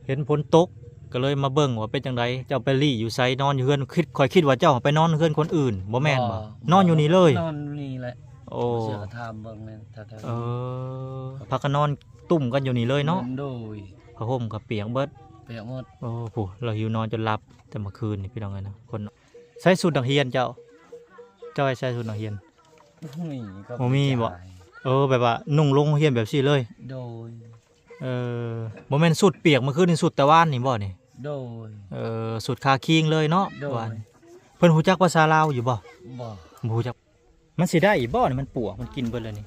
เห็นฝนตกก็เลยมาเบิ่งว่าเป็นจังไดเจ้าไปลี่อยู่ไสนอนอยู่เฮือนค่อยคิดว่าเจ้าไปนอนเฮือนคนอื่นบ่แม่นบ่นอนอยู่นี่เลยนอนนี่แหละโอ้เสือทามเบิ่งแม่นแถวพักกันนอนตุ่มกันอยู่นี่เลยเนาะโดยผ้าห่มกับเปียกเบิดเปียกหมดโอ้โหเราหิวนอนจนหลับแต่เมื่อคืนนี่พี่น้องเอ้ยนะคนใส่สูทนักเรียนเจ้าใส่สูทนักเรียนมีก็บ่มีบ่แบบว่านุ่งลงเรียนแบบซี่เลยโดยบ่แม่นสูทเปียกเมื่อคืนนี่สูทตะวันนี่บ่นี่โดยสูทคาคิงเลยเนาะว่าเพิ่นฮู้จักภาษาลาวอยู่บ่บ่ฮู้จักมันสิได้อีบ่นี่มันปวกมันกินเบิดเลยนี่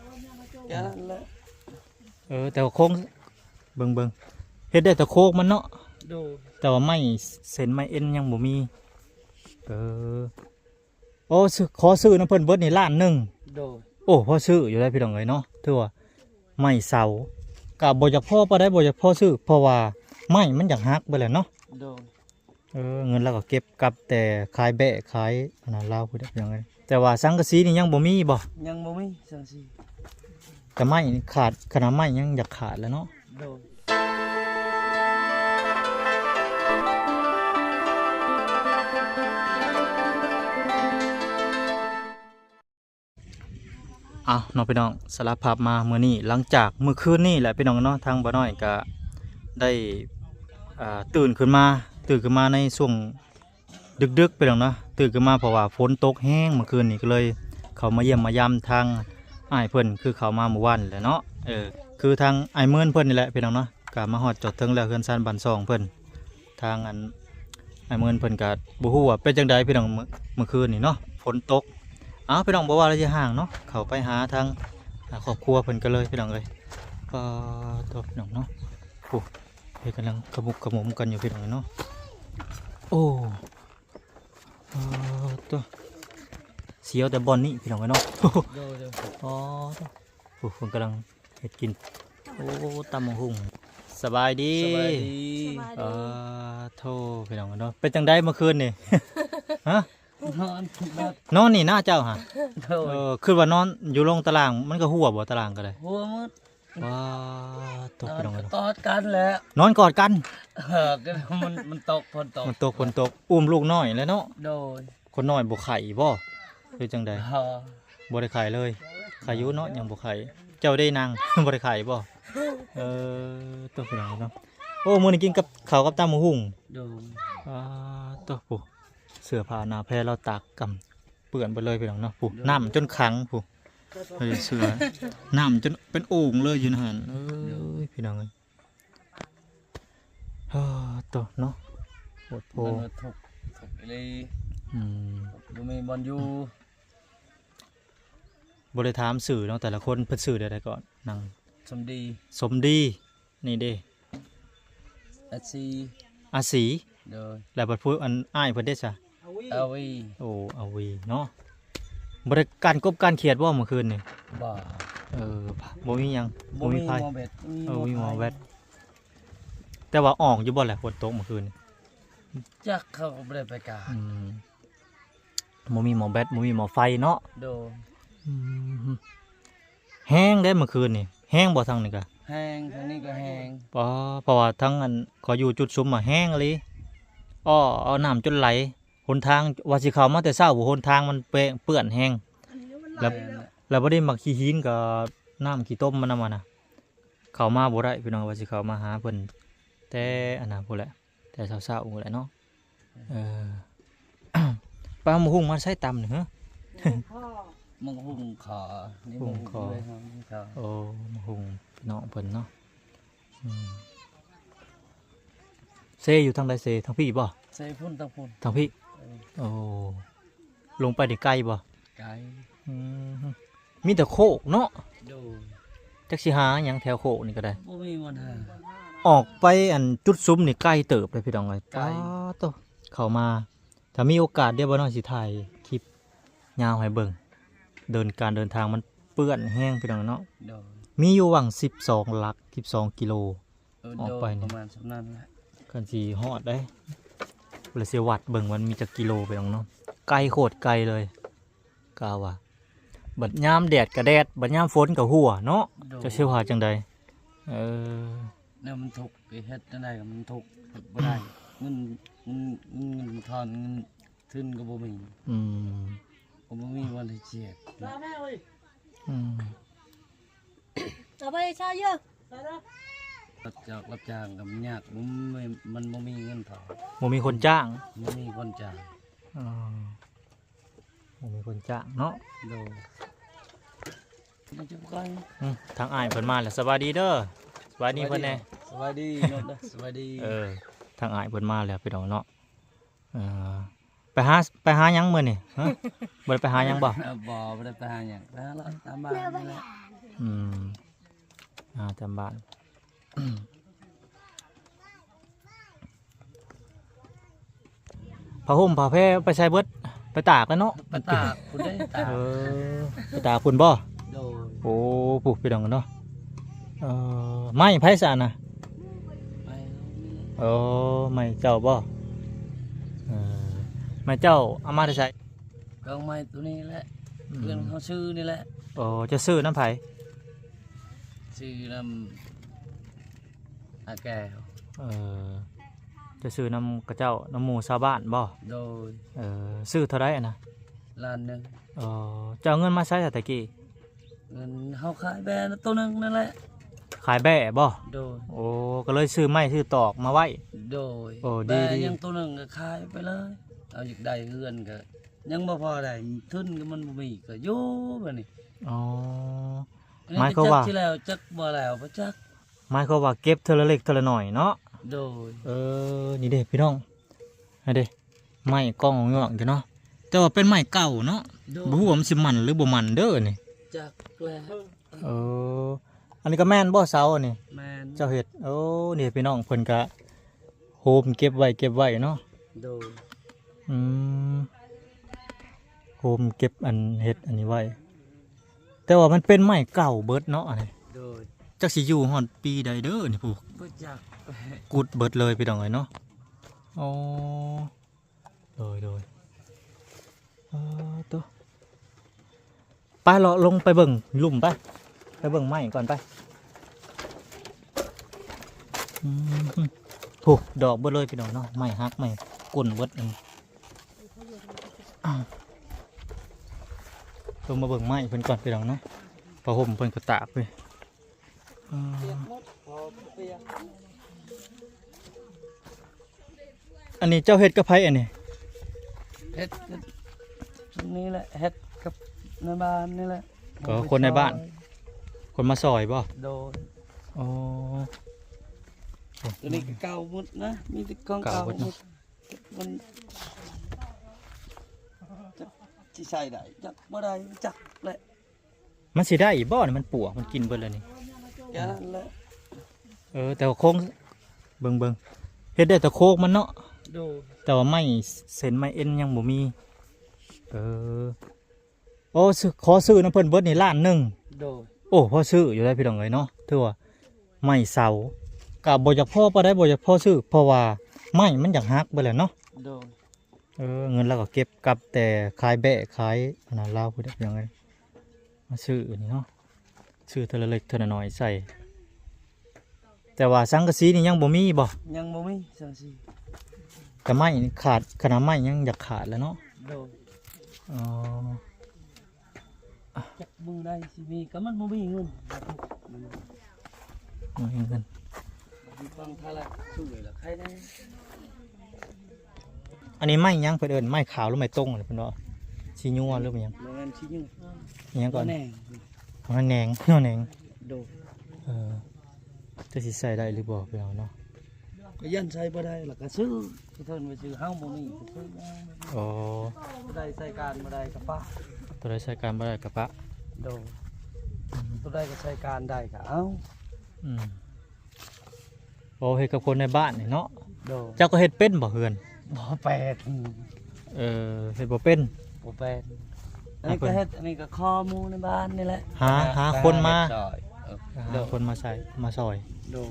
แต่ว่าโค้งเบิ่งเฮ็ดได้แต่โค้งมันเนาะแต่ว่าไม่เส้นไม่เอ็นยังบ่มีโอ้ขอซื้อน้ำเพิ่นเบิดนี่ล้านหนึ่งโอ้พอซื้ออยู่ได้พี่น้องเอ้ยเนาะถือว่าไม่เสาก็บ่อยากพอบ่ได้บ่อยากพอซื้อเพราะว่าไม้มันอยากหักไปแล้วเนาะเงินเราก็เก็บกับแต่ขายแบะขายอันนั้นลาวพุ่นพี่น้องเอ้ยแต่ว่าสังกะสีนี่ยังบ่มีบ่ยังบ่มีสังกะสีแต่ไม้ขาดขนาดไม้ยังอยากขาดแล้วเนาะน้องพี่น้องสารภาพมาเมื่อนี้หลังจากเมื่อคืนนี่แหละพี่น้องเนาะทางบ่น้อยก็ได้ตื่นขึ้นมาในช่วงดึกๆพี่น้องเนาะตื่นขึ้นมาเพราะว่าฝนตกแห้งเมื่อคืนนี่ก็เลยเขามาเยี่ยมมายามทางอ้ายเพิ่นคือเขามาเมื่อวันแหละเนาะคือทางอ้ายเมินเพิ่นนี่แหละพี่น้องเนาะก็มาฮอดจอดถึงแล้วเฮือนซ่านบ้านซองเพิ่นทางอ้ายเมินเพิ่นก็บ่ฮู้ว่าเป็นจังไดพี่น้องเมื่อคืนนี่เนาะฝนตกพี่น้องบอกว่าระยะห่างเนาะเขาไปหาทางครอบครัวเพิ่นกันเลยพี่น้องเลยก็ตัวพี่น้องเนาะโอ้เพิ่นกำลังขมุกขมุมกันอยู่พี่น้องเนาะโอ้ตัวเสียวแต่บอลนี่พี่น้องเนาะเพิ่นกำลังเฮ็ดกินโอ้ตำบักหุ่งสบายดีโทพี่น้องเนาะเป็นจังไดเมื่อคืนนี่ฮะนอนนี่หน้าเจ้าฮะคือว่านอนอยู่ลงตารางมันก็หัวบ่ตารางก็ได้หัวมดว้าตกไปลงกันกอดกันแล้วนอนกอดกันมันตกฝนตกอุ้มลูกน้อยแล้วเนาะโดยคนน้อยบ่ไข่บ่คือจังใดบ่ได้ไข่เลยไข่อยู่เนาะยังบ่ไข่เจ้าได้นางบ่ได้ไข่บ่ตกไปลงเนาะโอ้มื้อนี้กินกับข้าวกับตำบักหุ่งโดยตกปุ๊เสื้อผ้าหน้าแพรเราตากกำเปื้อนไปเลยพี่น้องเนาะปุ๊น้ำจนขังปุ๊เสื้อน้ำจนเป็นโอ่งเลยยืนหันพี่น้องเลยตัวเนาะโหดโผถูกเลยบ่มีบอลอยู่บริถามสื่อเนาะแต่ละคนเพิ่นสื่อได้ก่อนนั่งสมดีนี่เด้อาศีแล้วบัดพูดอันอ้ายเพิ่นได้ซะอาวีอาวีเนาะบริการกบการเขียดว่าเมื่อคืนนี่บ่มียังบ่มีไฟมีหมอแบตแต่ว่าออกอยู่บ่แหละฝนตกเมื่อคืนจักเขาบ่ได้ไปกาบ่มีหมอแบตบ่มีหมอไฟเนาะโดแห้งได้เมื่อคืนนี่แห้งบ่ทางนี่ก็แห้งทางนี้ก็แห้งเพราะว่าทั้งอันขออยู่จุดซุ่มแห้งเลยเอาน้ำจนไหลหนทางว่าสิเข้ามาแต่เช้าหนทางมันเปื้อนแห้งแล้วบ่ได้มักขี้หินกับน้ำขี้ต้มมันนำมานะเข้ามาบ่ได้พี่น้องว่าสิเข้ามาหาเพิ่นแต่อันนั้นพุ่นแหละแต่เช้าๆพุ่นแหละเนาะปลาหมูหุ่งมาใส่ตำนี่ฮะหมูหุ่งขานี่หมูหุ่งเลยครับหมูหุ่งพี่น้องเพิ่นเนาะเซอยู่ทางใดเซทางพี่บ่เซพุ่นทางพี่ลงไปได้ไกลบ่ไกลมีแต่โคกเนาะจักสิหาหยังแถวโคกนี่ก็ได้บ่มีวันหาออกไปอันจุดซุ้มนี่ใกล้เติบเลยพี่น้องเอ้ยโตเข้ามาถ้ามีโอกาสเดี๋ยวบ่น้อยสิถ่ายคลิปยาวให้เบิ่งเดินทางมันเปื้อนแห้งพี่น้องเนาะมีอยู่หวัง12หลัก12กิโลออกไปนี่ประมาณนั้นแหละกันสิฮอดได้เลยเสียวัดเบิ่งมันมีจักกิโลไปน้องเนาะไกลโคตรไกลเลยกาว่าบัดยามแดดกะแดดบัดยามฝนกะหัวเนาะจะเชื่อว่าจังใด เนี่ยมันถูกไอ้เฮ็ดได้ก็มันถูกเฮ็ดบ่ได้เงินทอนเงินทุนก็บ่มี อืม ก็บ่มีวันให้เจียด อืม เอาไปชาเยอะ รับจ้างก็มันยากมันบ่มีเงินทอน บ่มีคนจ้าง บ่มีคนจ้าง อ๋อบ่มีคนจ้างเนาะ โดยมันจะไป ทางอ้ายเพิ่นมาแล้วสวัสดีเด้อสวัสดีเพิ่นแน่ สวัสดีเนาะสวัสดี ทางอ้ายเพิ่นมาแล้วพี่น้องเนาะเออไปหาหยังมื้อนี่ฮะบ่ได้ไปหาหยังบ่ บ่ได้ไปหาหยังไปหาเราตามบ้านนี่แหละ อืมจำบ้านผ้าห่มผ้าแพรไปใส่เบิดไปตากแล้วเนาะ ไปตากคุณได้ตาก ไปตากคุณบ่ โดย โอ้ปลูกไปดองกันเนาะไม้ไผ่สานน่ะ ไป ไม้เจ้าบ่ไม้เจ้าเอามาได้ใช้ ก็ไม้ตัวนี้แหละเพื่อนเขาซื้อนี่แหละ จะซื้อน้ำไผ่ ซื้อนำอาแก้ว จะซื้อน้ำกระเจ้าน้ำหมูชาวบ้านบ่ โดย ซื้อเท่าไรอะนะ ล้านหนึง เจ้าเงินมาใช้แต่ตะกี้ เงินเฮาขายแบรนด์ตัวหนึงนั่นแหละ ขายแบ่บ่ โดย ก็เลยซื้อไม้ซื้อตอกมาไว้ โดย ดี แบรน ดี ด์ยังตัวหนึงก็ขายไปเลยเอาอยากได้เฮือนก็ยังบ่พอได้ทุนก็มันบ่มีก็อยู่บัดนี้ หมายความว่า จักที่แล้วจักบ่แล้วบ่จัก หมายความว่าเก็บเทอละเล็กเทอละหน่อยเนาะ โดย นี่เด้พี่น้องนี่เด้ไม้กล้องงอกอยู่เนาะแต่ว่าเป็นไม้เก่าเนาะ โดย บ่ฮู้ว่ามันสิมันหรือบ่มันเด้อนี่ จักแล้ว อันนี้ก็แม่นบ่เสาอันนี้ แม่น เจ้าเฮ็ดนี่พี่น้องเพิ่นก็โฮมเก็บไว้เนาะ โดย โฮมเก็บอันเฮ็ดอันนี้ไว้แต่ว่ามันเป็นไม้เก่าเบิดเนาะอันนี้ โดย จักสิอยู่ฮอดปีใดเด้อนี่ผู้ บ่จัก กุดเบิดเลยพี่น้องเอ้ยเนาะโดยตัวไปเราลงไปเบิ่งหลุมไปเบิ่งไม้ก่อนไปถูกดอกเบิดเลยพี่น้องเนาะไม้ฮักไม้ก้นเบิดอันลงมาเบิ่งไม้เพิ่นก่อนพี่น้องเนาะผ้าห่มเพิ่นก็ตากไปอันนี้เจ้าเฮ็ดกับไผอันนี้ เฮ็ดนี่แหละเฮ็ดกับในบ้านนี่แหละ ก็คนในบ้าน คนมาซอยบ่ โดย อ๋อ ตัวนี้ก็เก่าหมดนะมีแต่ของเก่า เก่าหมด หม เนอะ ดมันจักสิใส่ได้จักบ่ได้จักแหละ มันสิได้อีบ่นี่มันปวกมันกินเบิดแล้วนี่ อย่างนั้นแหละ แต่ว่าโค้งเบิ่งเฮ็ดได้แต่โค้งมันเนาะ โดย แต่ว่าไม่เส้นไม่เอ็นยังบ่มีขอซื้อน้ำเพิ่นเบิดนี่ล้านหนึง โดย พอซื้ออยู่ได้พี่น้องเอ้ยเนาะถือว่าไม้เสาก็บ่อยากพอปานใดบ่อยากพอซื้อเพราะว่าไม้มันอยากหักไปแล้วเนาะ โดย เงินเราก็เก็บกับแต่ขายแบะขายอันนั้นลาวพุ่นเด้อพี่น้องเอ้ยมาซื้ออันนี้เนาะซื้อเท่าละเล็กเท่าละน้อยใส่แต่ว่าสังกะสีนี่ยังบ่มีบ่ ยังบ่มีจังซี่ แต่ไม้นี่ขาดขนาดไม้ยังอยากขาดแล้วเนาะ โดย อ๋อ จักมึงได้สิมีก็มันบ่มีเงิน บ่มีเงิน มีฟังทาละช่วยละใครได้ อันนี้ไม้ยังเพิ่นเอิ้นไม้ขาวหรือไม้ต้งนี่เพิ่นว่าสิญัวหรือบ่หยัง แม่นสิอยู่ อิหยังก่อน แน่ มันแหนงเนาะแหนง โดย จะสิใส่ได้หรือบ่พี่น้องเนาะ ก็ยันใช้บ่ได้แล้วก็ซื้อที่เพิ่นไปซื้อเฮาบ่มีก็ซื้อมา อ๋อ บ่ได้ใส่การบ่ได้ก็ปะ ตัวใดใช้การบ่ได้กะปะ โดยตัวได้ก็ใช้การได้ก็เอา อืมเฮ็ดกับคนในบ้านนี่เนาะ โดย เจ้าก็เฮ็ดเป็นบ่เฮือน บ่แปด เฮ็ดบ่เป็น บ่แปดอันนี้ก็เฮ็ดอันนี้ก็คอหมูในบ้านนี่แหละ หาคนมา ซอยโด หาย คนมาใส่มาซอย โดย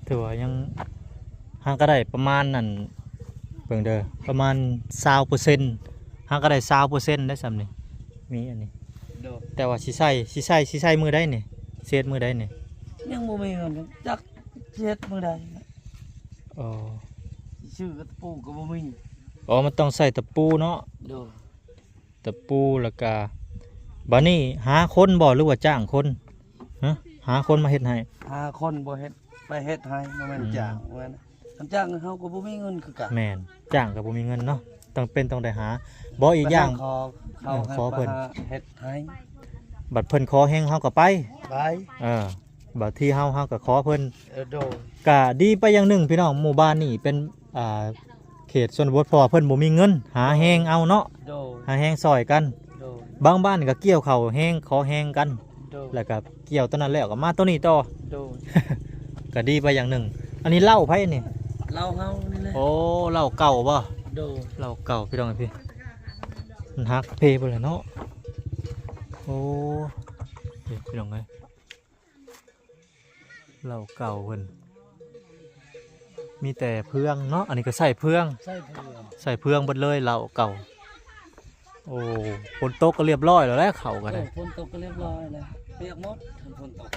ถือว่ายังหางก็ได้ประมาณนั่นเบิ่งเด้อประมาณ20%หางก็ได้20%ได้ซ้ำนี่มีอันนี้ โ โดย แต่ว่าสิใส่มือได้นี่เศษมือได้นี่ ยังบ่มีเงินจักเฮ็ดมื้อใด อ๋อ ชื่อกระปูก็บ่มี อ๋อมันต้องใส่ตะปูเนาะ โดย ตะปูแล้วก็บัดนี้หาคนบ่หรือว่าจ้างคนฮะหาคนมาเฮ็ดให้ หาคนบ่เฮ็ดไปเฮ็ดให้บ่แม่นจ้างว่านะคันจ้างเฮาก็บ่มีเงินคือกัน แม่นจ้างก็บ่มีเงินเนาะต้องได้หาบ่อีกอย่าง ไปหขอเขาให้ ขอเพิ่น ไปหาเฮ็ดให้ บัดเพิ่นขอแฮงเฮาก็ไป ไป บัดที่เฮาก็ขอเพิ่น โดย ก็ดีไปอย่างหนึ่งพี่น้องหมู่บ้านนี่เป็นเขตชนบทเพอเพิ่นบ่มีเงินหาแฮงเอาเนาะ โดย หาแฮงซอยกัน โดย บางบ้านก็เกี่ยวข้าวแฮงขอแฮงกัน โดย แล้วก็เกี่ยวตัวนั้นแล้วก็มาตัวนี้ต่อ โดย ก็ดีไปอย่างหนึ่งอันนี้เหล้าไผนี่ เราเฮานี่แหละ โอ้เหล้าเก่าบ่ โดย เหล้าเก่าพี่น้องพี่มันฮักเพไปเลยเนาะโอ้พี่น้องเอ้ยเหล้าเก่าเพิ่นมีแต่เพื่องเนาะอันนี้ก็ใส่เพื่อง ใส่เพื่อน ใส่เพื่องเบิดเลยเหล้าเก่าโอ้ฝนตกก็เรียบร้อยแล้วแหละเขาก็ได้ ฝนตกก็เรียบร้อยแล้วเปียกหมดคันฝนตก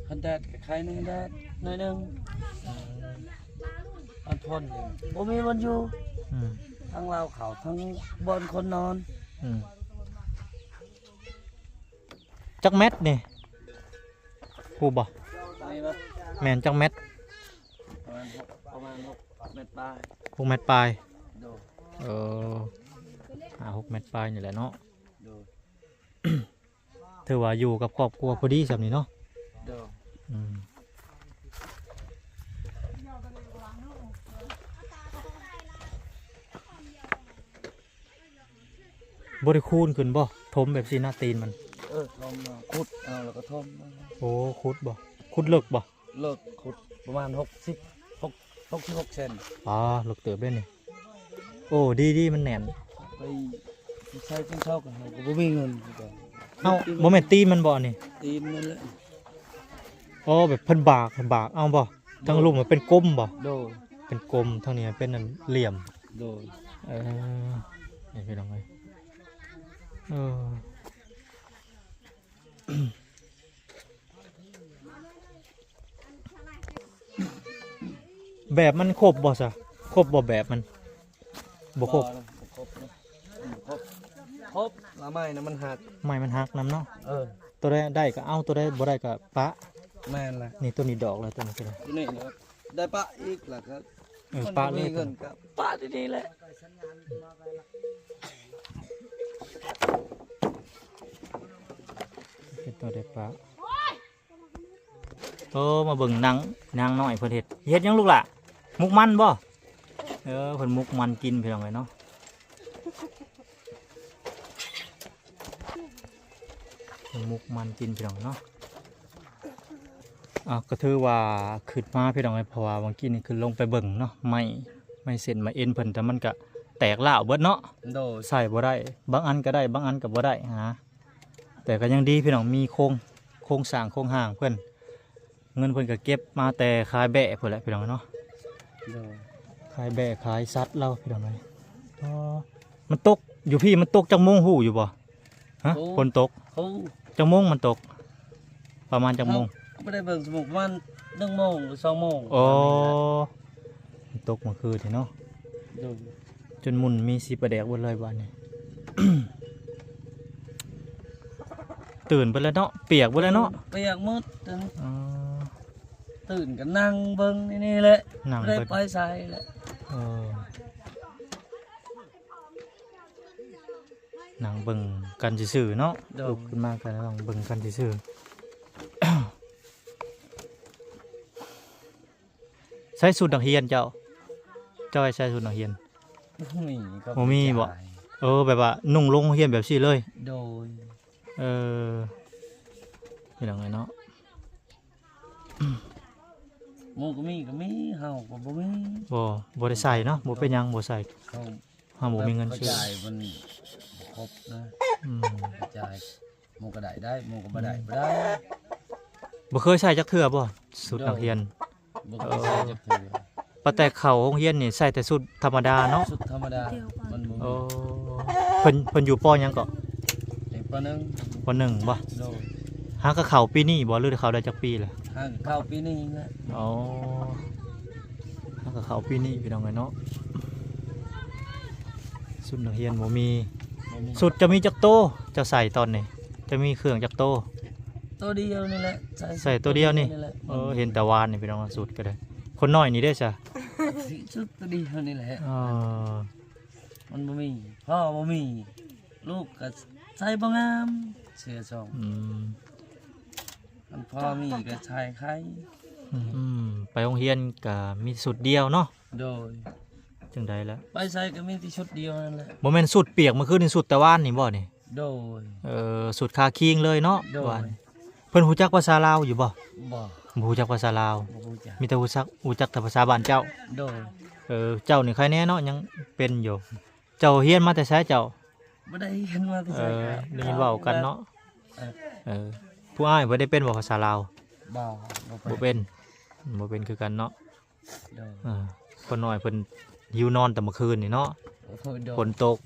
คันแดดก็ใครนึงแดดหน่อยหนึงอันพ่นนี่บ่มีวันอยู่ อืม ทั้งเราเขาทั้งบอนคนนอน อืมจักเม็ดนี่ผู้บ่ นี่บ่ แม่นจักเม็ด ประมาณ6เมตรปลาย 6 เม็ดปลาย โดย เออ6 เม็ดปลายนี่แหละเนาะ โดย ถือว่าอยู่กับครอบครัวพอดีสำนี้เนาะ โดย อืมบริคูณขึ้นบ่ทมแบบซีหน้าตีนมัน ลองมาขุดเอาแล้วก็ทม โอ้ขุดบ่ขุดเลิกบ่ เลิกขุดประมาณ66เซน อ๋อเลิกเติบได้นี่โอ้ดีมันแน่น ไปใช้จนเท่ากันเราก็บ่มีเงินคือกัน เอ้าบ่แม่นตีนมันบ่นี่ ตีนนั่นแหละ อ๋อแบบเพิ่นบากเอาบ่ทั้งลุ่มมันเป็นกลมบ่ โดย เป็นกลมทั้งนี้เป็นอันเหลี่ยม โดย เออนี่พี่น้องเอ้ยเออ แบบมันครบบ่ซะครบบ่แบบมันบ่ครบ ครบนะครบละไม้นะมันหัก ไม้มันหักนำเนาะ ตัว ตัวได้ก็เอาตัวได้บ่ได้ก็ปะ แม่นละ นี่ตัวนี้ดอกแล้วตัวนี้ก็ได้ ตัวนี้นะครับได้ปะอีกล่ะครับ ปะเลย เงินกับปะดีๆแหละ เป็นตัวได้ปะโอ้มาเบิ่งนางน้อยเพิ่นเฮ็ดหยังลูกล่ะมุกมันบ่เเพิ่นมุกมันกินพี่น้องเอ้ยเนาะเพิ่นมุกมันกินพี่น้องเนาะก็ถือว่าขึ้นมาพี่น้องเอ้ยเพราะว่าเมื่อกี้นี่คือลงไปเบิ่งเนาะไม่เส้นไม่เอ็นเพิ่นแต่มันก็แตกล่าวเบิดเนาะ โดย ใส่บ่ได้บางอันก็ได้บางอันก็บ่ได้แต่ก็ยังดีพี่น้องมีโครงสร้างโครงห่างเพิ่นเงินเพิ่นก็เก็บมาแต่ขายแบะเพิ่นแหละพี่น้องเนาะ โดย ขายแบะขายสัตว์เราพี่น้องเอ้ยมันตกอยู่พี่มันตกจังโมงหู้อยู่บ่ฮะฝนตก เขา จังโมงมันตก ประมาณจังโมง ไม่ได้เบิ่งสมุกประมัน1 โมงหรือ2 โมง โอ้มันตกเมื่อคืนนี่เนาะ โดย จนมุนมีสีประแดกเบิดเลยบ้านนี้ ตื่นไปแล้วเนาะเปียกไปแล้วเนาะ เปียกหมดตอนนี้ อ๋อ ตื่นก็นั่งเบิ่งนี่แหละ นั่ง ไม่ได้ เบิ่ง ไปใส่แหละ เออนั่งเบิ่งกันซื่อๆเนาะ โด ลุ ย กขึ้นมากันนั่งเบิ่งกันซื่อๆ ใส่สูทนักเรียนเจ้าให้ใส่สูทนักเรียน มีก็ บ่มีบ่ แบบว่านุ่งลงเรียนแบบซี่เลย โดย เป็นยังไงเนาะ หมูก็มีเฮาก็บ่มี บ่ได้ใส่เนาะบ่เป็นหยังบ่ใส่ เขา เฮาบ่มีเงิน กระ ซื้อ จายมันครบนะ อืม กระจายหมูก็ได้หมูก็บ่ได้บ่ได้ บ่เคยใส่จักเทื่อบ่สูทนักเรียน บ่เคยใส่จักเทื่อ ปะแต่เข้าโรงเรียนนี่ใส่แต่สูทธรรมดาเนาะ สุดธรรมดามันบ่ โอ้ มี เพิ่นอยู่ปอหยังก็ ป ปหนึ่ง วันหนึ่งบ่ โดย หากระเขาปีนี้บ่หรือเขาได้จักปีเลย หากเข้าปีนี้แหละ อ๋อหากระเขาปีนี้พี่น้องไงเนาะสุดนักเรียนบ่มี บ่มี สุดจะมีจักโตจะใส่ตอนนี้จะมีเครื่องจักโต ตัวเดียวนี่แหละ ใส่ตัวเดียวนี่ แหละ เห็นแต่วานนี่พี่น้องสุดก็ได้คนน้อยนี่ได้จ้ะ ชุดตัวเดียวนี่แหละ อ๋อ มันบ่มีพ่อบ่มีลูกก็ใส่บ่งามเสื้อสอง อืม มันพ่อมีก็ใส่ไข่ ไปโรงเรียนก็มีสุดเดียวเนาะ โดย จังใดแล้ว ไปใส่ก็มีที่ชุดเดียวนั่นแหละ บ่แม่นสุดเปียกเมื่อคืนนี่สุดแต่ว่านนี่บ่นี่ โดย สุดคาคิงเลยเนาะ โดย ว่านเพิ่นฮู้จักภาษาลาวอยู่บ่ บ่ บ่ฮู้จักภาษาลาว บ่รู้จัก มีแต่ฮู้จักแต่ภาษาบ้านเจ้า โดย เจ้านี่ใครแน่เนาะยังเป็นอยู่ เจ้าเฮียนมาแต่ไสเจ้า บ่ได้เห็นว่าที่ใส่ครับ ได้ยินเว้ากันเนาะ เออ ผู้อ้ายบ่ได้เป็นบ่ภาษาลาว บ่ บ่เป็นคือกันเนาะ โดย คนน้อยเพิ่นหิวนอนแต่เมื่อคืนนี่เนาะ โดย ฝนตก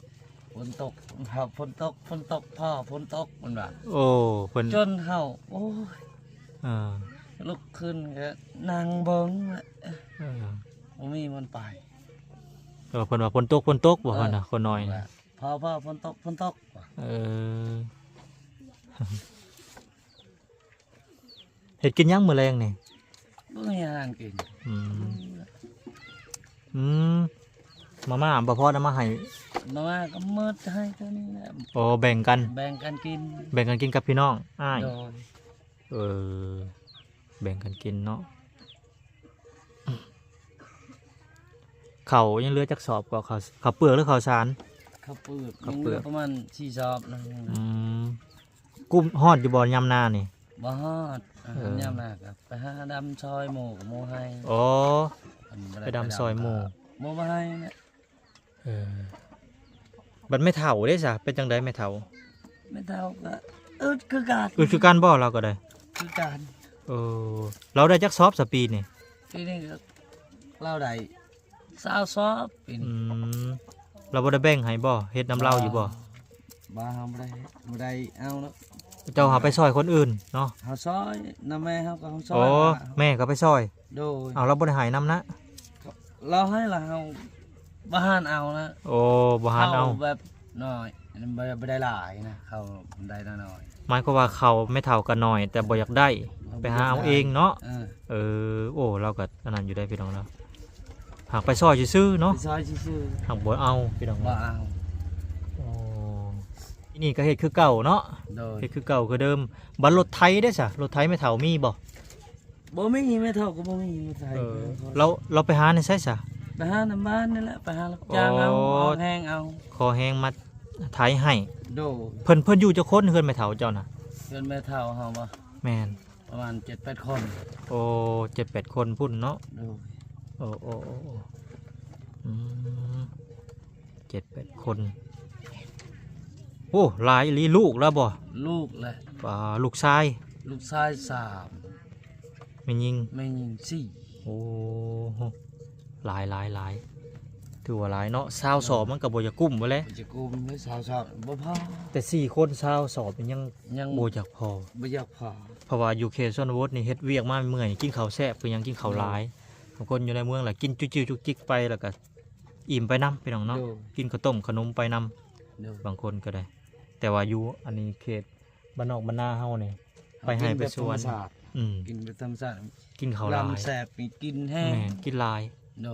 ฝนตกครับฝนตกพ่อฝนตกมันว่า โอ้เพิ่น จนเฮาโอ้ย เออ ลุกขึ้นก็นั่งเบิ่งแหละ เออ บ่มีมันไป เพิ่นว่าฝนตกบ่เพิ่นน่ะคนน้อยน่ะ พ่อฝนตกว่ะ เออ เฮ็ดกินหยังมื้อแรงนี่ บ่มีอาหารกิน อืมอืมมาม่าบ่พอเอามาให้ มาก็มืดให้เท่านี้แหละ โอ้แบ่งกัน แบ่งกันกิน แบ่งกันกินกับพี่น้องอ้าย โดย เออแบ่งกันกินเนาะเขายังเหลือจักสอบกว่าเขาเปลือกหรือเขาสาร ข้าวเปลือก ข้าวเปลือก ประมาณ4ซอบนะ กุ้มฮอดอยู่บ่ยามนานี่ บ่ฮอด เออ ยามหนักอะไปหาดำซอยหมูกับหมูให้ อ๋อ อันบ่ ไปดำซอยหมู่ หมูบ่ให้นะ เออบัดไม่เฒ่าเด้ซะเป็นจังไดไม่เฒ่า ไม่เท่าก็คือการ คือกันบ่เราก็ได้ คือการ เออเราได้จักสอบสปีนี่ ปีนี้ก็เราได้20ซอบปีนี้ เราบ่ได้แบ่งให้บ่เฮ็ดน้ำเราอยู่บ่ บ่เฮาบ่ได้เอาแล้ว เจ้าหาไปซอยคนอื่นเนาะ เฮาซอยนำแม่เฮาก็เฮาซอย โอ้แม่ก็ไปซอย โดย เอาเราบ่ได้ให้น้ำนะ เราให้ละเฮาบ่หานเอานะ โอ้บ่หารเอา แบบน้อยบ่ได้หลายนะเขาได้น้อย หมายความว่าเขาไม่เท่ากันหน่อย แต่บ่อยากได้ ๆ ไปหาเอาเองเนาะ เออ โอ้เราก็อันนั้นอยู่ได้พี่น้องเนาะหากไปซอยซื่อๆเนาะ ไปซอยซื่อ หากบ่เอาพี่น้อง ๆบ่ เนาะ เอา โอ้ที่นี่ก็เฮ็ดคือเก่าเนาะ โดย เฮ็ดคือเก่าคือเดิมบัดรถไถได้ซะรถไถไม่เท่ามีบ่ บ่มีไม่เท่าก็บ่มีไม่ไทย เราไปหาในไสซะ ไปหาน้ำบ้านนี่แหละไปหารับจ้างเอา โอ้ เอาแห้งเอา ขอแฮงมาไถให้ โด เพิ่นอยู่จักคนเฮือนไม่เท่าเจ้าน่ะ เงินแม่เท่าเฮาบ่ แม่น ประมาณ 7-8 คน โอ้7-8 คนพุ่นเนาะ โด โอ้อืม7-8 คน โอ้หลายอีหลีลูกแล้วบ่ ลูกแหละ ลูกชาย ลูกชาย แม่ยิง 3แม่หญิง4 โอ้หลายถือว่าหลายเนาะชาวสอบมันก็บ่อยากกุ้มบ่แหล้ว จะกูไม่สาวๆบ่พอ แต่4คนชาวสอบมันยัง ยัง บ่อยากพอ บ่อยากพอ เพราะว่าอยู่เขตชนบทนี่เฮ็ดเวียกมาเมื่อยกินข้าวแซ่บคือหยังกินข้าวหลายบางคนอยู่ในเมืองล่ะกินจุๆจุกจิกไปแล้วก็อิ่มไปนำพี่น้องเนาะ โด กินข้าวต้มขนมไปนำ โด บางคนก็ได้ แต่ว่าอยู่อันนี้เขตบ้านนอกบ้านนาเฮานี่ ไปให้ไปสวน กินแบบธรรมชาติ กินข้าวหลาย ลำแสบนี่กินแห้ง แม่นกินหลาย โด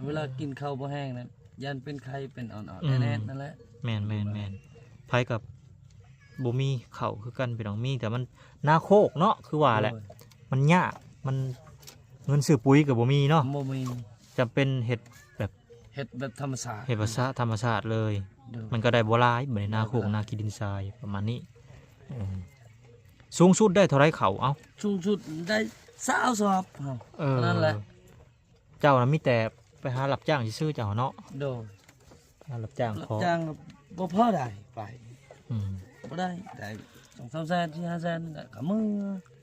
เวลากินข้าวบ่แห้งนั้นยันเป็นไข้เป็นอ่อน อืม ๆแน่ๆนั่นแหละ แม่นไผกับบ่มีข้าวคือกันพี่น้องมีแต่มันหน้าโคกเนาะคือว่าแหละ มันยากมันเงินซื้อปุ๋ยก็บ่มีเนาะ บ่มี จำเป็นเฮ็ด เฮ็ดแบบธรรมชาติ เฮ็ดภาษาธรรมชาติเลย โดย มันก็ได้บ่หลายเหมือนหน้าโคกหน้าขี้ดินทรายประมาณนี้เออสูงสุดได้เท่าไรเขาเอ้า สูงสุดได้20ซอบเฮา นั่นแหละ เจ้าน่ะมีแต่ไปหารับจ้างซื่อๆเจ้าเนาะ โดย หารับจ้าง รับ ขอ จ้างบ่พอได้ไป อืม บ่ได้2-3แสน4-5แสนได้ก็มือ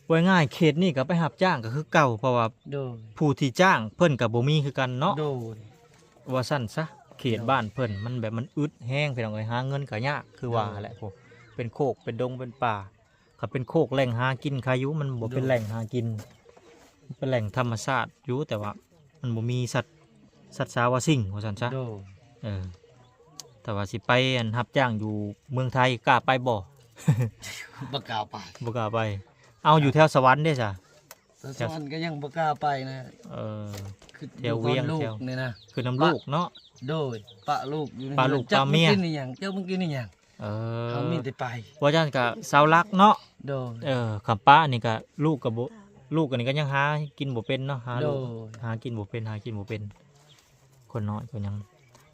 ว่าง่ายเขตนี่ก็ไปรับจ้างก็คือเก่าเพราะว่า โดย ผู้ที่จ้างเพิ่นก็บ่มีคือกันเนาะ โดย ว่าสั้นซะเขตบ้านเพิ่นมันแบบมันอึดแห้งพี่น้องเอ้ยหาเงินก็ยากคือว่าแหละพวก เป็นโคกเป็นดงเป็นป่าก็เป็นโคกแหล่งหากินคายุมันบ่เป็นแหล่งหากินมันเป็นแหล่งธรรมชาติอยู่แต่ว่ามันบ่มีสัตว์สาวาสิ่งว่าซั่นซะ โด แต่ว่าสิไปอันรับจ้างอยู่เมืองไทยกล้าไปบ่ บ่กล้าไป บ่กล้าไปเอาอยู่แถวสวรรค์เด้จ้ะ แต่สวรรค์ก็ยังบ่กล้าไปนะ เออ คือ แถวเวียง ลูก แถว นี่นะ คือน้ำลูกเนาะ โดยปะลูกอยู่ใน ปะลูก จั ปะเมีย กินนี่หยังเจ้ามึงกินนี่หยัง เอ เขามีแต่ไป ว่าจังก็สาวรักเนาะ โดย คำป้านี่ก็ลูกกับบ่ลูกอันนี้ก็ยังหากินบ่เป็นเนาะหา โด ลูก ย หากินบ่เป็นหากินบ่เป็น คนน้อยก็ยัง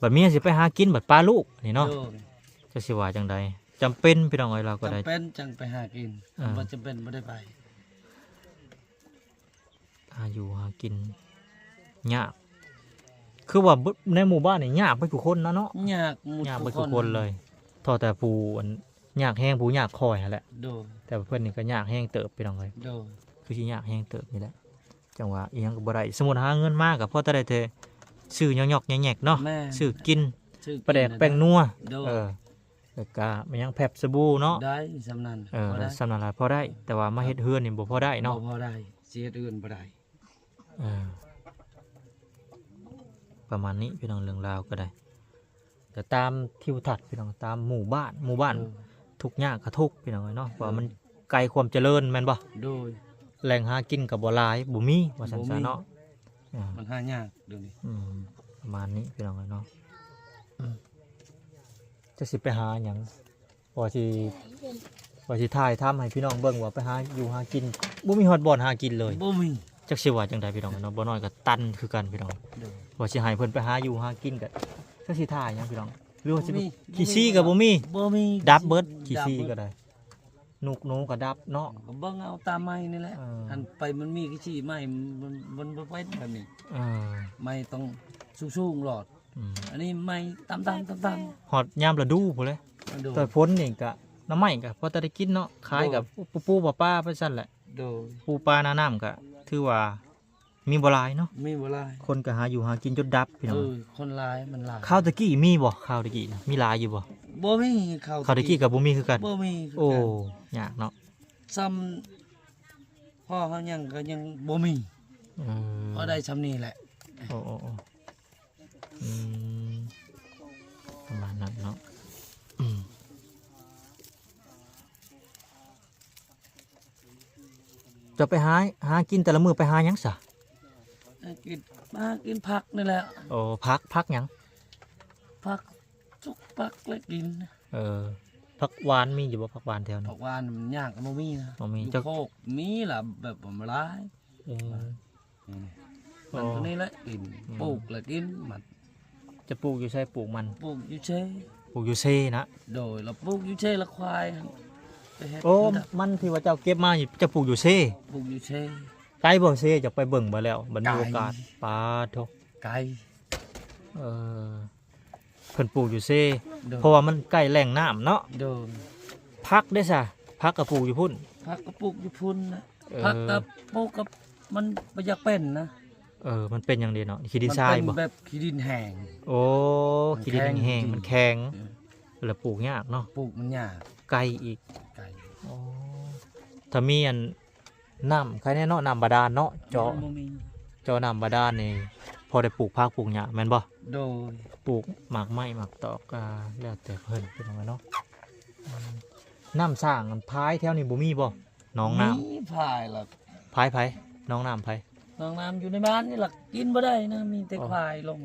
บัดเมียสิไปหากินบัดป้าลูกนี่เนาะ โดย จะสิว่าจังใดจำเป็นพี่น้องเอ้ยเราก็ได้ จำเป็นจังไปหากิน อ่า บ่จำเป็นบ่ได้ไป หาอยู่หากินยากคือว่าในหมู่บ้านนี่ยากไปทุกคนนะเนาะ ยากหมด ยากไปทุกคนเลยทอแต่ผู้อันยากแห้งผู้ยากคอยหั่นแหละ โดย แต่เพิ่นนี่ก็ยากแห้งเติบพี่น้องเอ้ย โดย คือสิยากแห้งเติบนี่แหละจังหวะอีหยังก็บ่ได้สมมุติหาเงินมาก็พอแต่ได้แต่ซื้อยอกๆแยกๆเนาะ แม่ ซื้อกิน ชื่อ ปลาแดกแป้งนัว โดย แล้วก็มันยังแผบสบู่เนาะ ได้สำนันบ่ได้ สำนักหลายพอได้ แต่ว่ามาเฮ็ดเฮือนนี่บ่พอได้เนาะ บ่พอได้เสียอื่นบ่ได้ เออประมาณนี้พี่น้องเรื่องราวก็ได้ แต่ตามทิวทัศน์พี่น้องตามหมู่บ้านทุกข์ยากก็ทุกข์พี่น้องเนาะเพราะว่ามันไกลความเจริญแม่นบ่ โดย แหล่งหากินก็บ่หลายบ่มีว่าซั่น บ่ ซะ มี เนาะอ่า มันหายากเดี๋ยวนี้ ประมาณนี้พี่น้องเนาะจะสิไปหาหยังว่าสิถ่ายทำให้พี่น้องเบิ่งว่าไปหาอยู่หากินบ่มีฮอดบ่อนหากินเลย บ่มี จักสิว่าจังใดพี่น้องเนาะบ่น้อยก็ตันคือกันพี่น้อง โดย ว่าสิให้เพิ่นไปหาอยู่หากินก็จักสิถ่ายหยังพี่น้องหรือว่าสิ บ่มี ขี้ซี่ก็บ่มี บ่มี ดับเบิดขี้ซี่ ดับ ก็ เบิด ได้นุกหนูก็ดับเนาะ ก็เบิ่งเอาตามไม้นี่แหละ เอออั อันไปมันมีกี่ชี้ไม้มันบ่เป็นแบบนี้ เออ ไม้ต้องสูงๆหลอด อืม อันนี้ไม้ต่ำๆ ฮอดยามฤดูพุ่นเลย ๆโดย แต่พ้นนี่ก็น้ำไม้ก็พอแต่ได้กินเนาะขายกับปูปลาไปซั่นแหละ โดย ปูปลาหน้าน้ำก็ถือว่ามีบ่หลายเนาะ มีบ่หลาย คนก็หาอยู่หากินจนดับพี่น้อง คนหลายมันหลาย ข้าวตะกี้มีบ่ข้าวตะกี้น่ะมีหลายอยู่บ่ บ่มีข้าว ข้าวตะกี้ก็บ่มีคือกัน บ่มีคือ โอ้ กัน ยากเนาะ ซ้ำพ่อเขายังก็ยังบ่มี เออ พอได้ซ้ำนี้แหละ โอ้อืมประมาณนั้นเนาะอืมจะไปหากินแต่ละมื้อไปหาหยังซะ กินผักนี่แหละ โอ้พักหยัง ผักทุกผักแล้วกิน ผักหวานมีอยู่บ่ผักหวานแถว ผั นี้ กหวานมันยากก็บ่มีนะ บ่มี อยู่ จัก โคกมีล่ะแบบบ่หลาย เออ มันตัวนี้แหละกินปลูกแล้วกินมัน จะปลูกอยู่ใช่ปลูกมัน ปลูกอยู่เชย ปลูกอยู่เซนะ โดยเราปลูกอยู่เชยละควายไปเฮ็ด โอ้มันที่ว่าเจ้าเก็บมาอยู่จะปลูกอยู่เซ ปลูกอยู่เชย ไกลบ่เซจะไปเบิ่งบ่แล้วมันมี ไกล โอกาสปาโท ไก่ เออเพิ่นปลูกอยู่เซ โดย เพราะว่ามันใกล้แหล่งน้ำเนาะ โดย พักได้ซะพักก็ปลูกอยู่พุ่น ผักก็ปลูกอยู่พุ่นนะ เออ ผักกับปลูกกับมันบ่อยากเป็นนะ มันเป็นอย่างเดีเนาะขี้ดินทราย มั บ่ เป็นแบบขี้ดินแห้ง โอ้ มัน ขี้ดิน แข็ง แห้ง จริง มันแข็ง เออ แล้วปลูกยากเนาะ ปลูกมันยาก ไกลอีก ไก่ โอ้ถ้ามีอันน้ำใครแน่เนาะน้ำบาดาลเนาะเจาะ บ่มี น้ำบาดาลนี่พอได้ปลูกผักปลูกหญ้าแม่นบ่ โดย ปลูกหมากไม้หมากตอกก็แล้วแต่เพิ่นเป็นจังไงเนาะอืมน้ำสร้างอันพายแถวนี้บ่มีบ่หน้องน้ มีพายล่ะ ำพายไผน้องน้ำไผ น้องน้ำอยู่ในบ้านนี่ล่ะกินบ่ได้นะมีแต่ อ๋อ ควายลง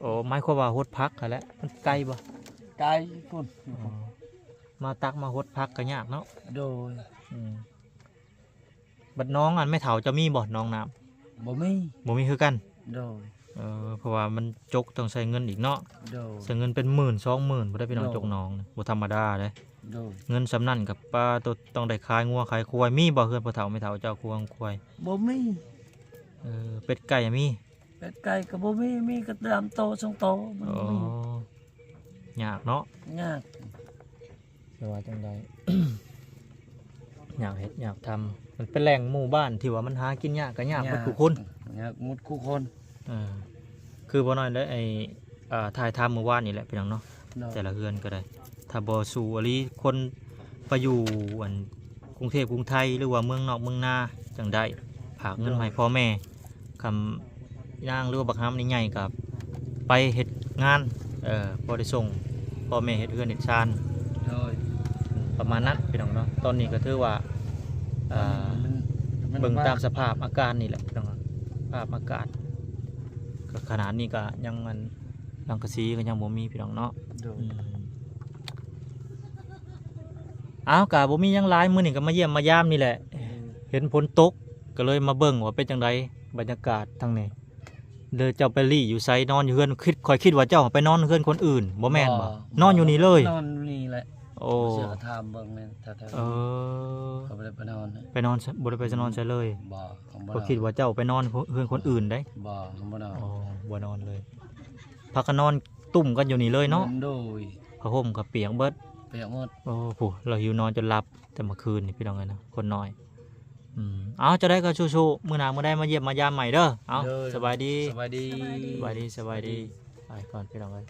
โอ้หมายความว่าฮดพักหั่นแหละมันไกลบ่ ไก่พุ่น อ๋อมาตักมาฮดพักก็ยากเนาะ โดย อืมบัดน้องอันไม่เฒ่าจะมีบ่น้องน้ บ่มี ำบ่มีคือกัน โดย เพราะว่ามันจกต้องใช้เงินอีกเนาะ โดย ใช้เงินเป็น10,000 20,000บ่ได้พี่น้อง โด จกน้องนะบ่ธรรมดาเด้ โดย เงินสำนั่นกับป้าตัวต้องได้ขายงัวขายควายมีบ่เฮือนพ่อเฒ่าไม่เฒ่าเจ้าควาย บ่มี เป็ดไก่มี เป็ดไก่ก็บ่มีมีกระดามโตสองโตมัน อ๋อ บ่มี ยากเนาะ ยาก แต่ว่าจังใด อยากเฮ็ดอยากทำมันเป็นแหล่งหมู่บ้านที่ว่ามันหากินยากก็ยากเบิดทุกคน ยากหมดคู่คน เออคือบ่น้อยแล้วถ่ายทำเมื่อวานนี่แหละพี่น้องเนาะ โดย แต่ละเฮือนก็ได้ถ้าบ่สู่อลีคน ไปอยู่อันกรุงเทพกรุงไทยหรือว่าเมืองนอกเมืองนาจังได้ฝากเงินมาให้พ่อแม่คำย่างหรือว่าบักฮัมนี่ใหญ่กับไปเฮ็ดงานพอได้ส่งพ่อแม่เฮ็ดเฮือนเฮ็ดชาน โดย ประมาณนั้นพี่น้องเนาะตอนนี้ก็ถือว่าเบิ่งตามสภาพอาการนี่แหละพี่น้องสภาพอากาศก็ขนาดนี้ก็ยังมันหลังกะซีก็ยังบ่มีพี่น้องเนาะ โดย อ้าวกะบ่มีหยังหลายมื้อนี้ก็มาเยี่ยมมายามนี่แหละ เห็นฝนตกก็เลยมาเบิ่งว่าเป็นจังไดบรรยากาศทางนี้เลยเจ้าไปลี่อยู่ไสนอนอยู่เฮือนค่อยคิดว่าเจ้าไปนอนเฮือนคนอื่นบ่แม่นบ่นอนอยู่นี่เลย นอนนี่แหละ โอ้ เสือถามเบิ่งแม่นถ้า เออ เขาบ่ได้ไปนอนนะ ไปนอนบ่ได้ไปนอนใช่เลย บ่เขาบ่น ก็ อน คิดว่าเจ้าไปนอนเฮือนคนอื่นได้ บ่เขาบ่นอน อ๋อบ่นอนเลยพักกันนอนตุ่มกันอยู่นี่เลยเนาะ โดย ผ้าห่มกับเปียกเบิด เปียกหมด โอ้โหเราหิวนอนจนหลับแต่เมื่อคืนนี่พี่น้องเอ้ยนะคนน้อยเอาจะได้ก็ชูๆมื้อหน้ามื้อใดมาเยี่ยมมายามใหม่เด้อเอาสบายดี สบายดี สบายดีไปก่อนพี่น้องเอ้ย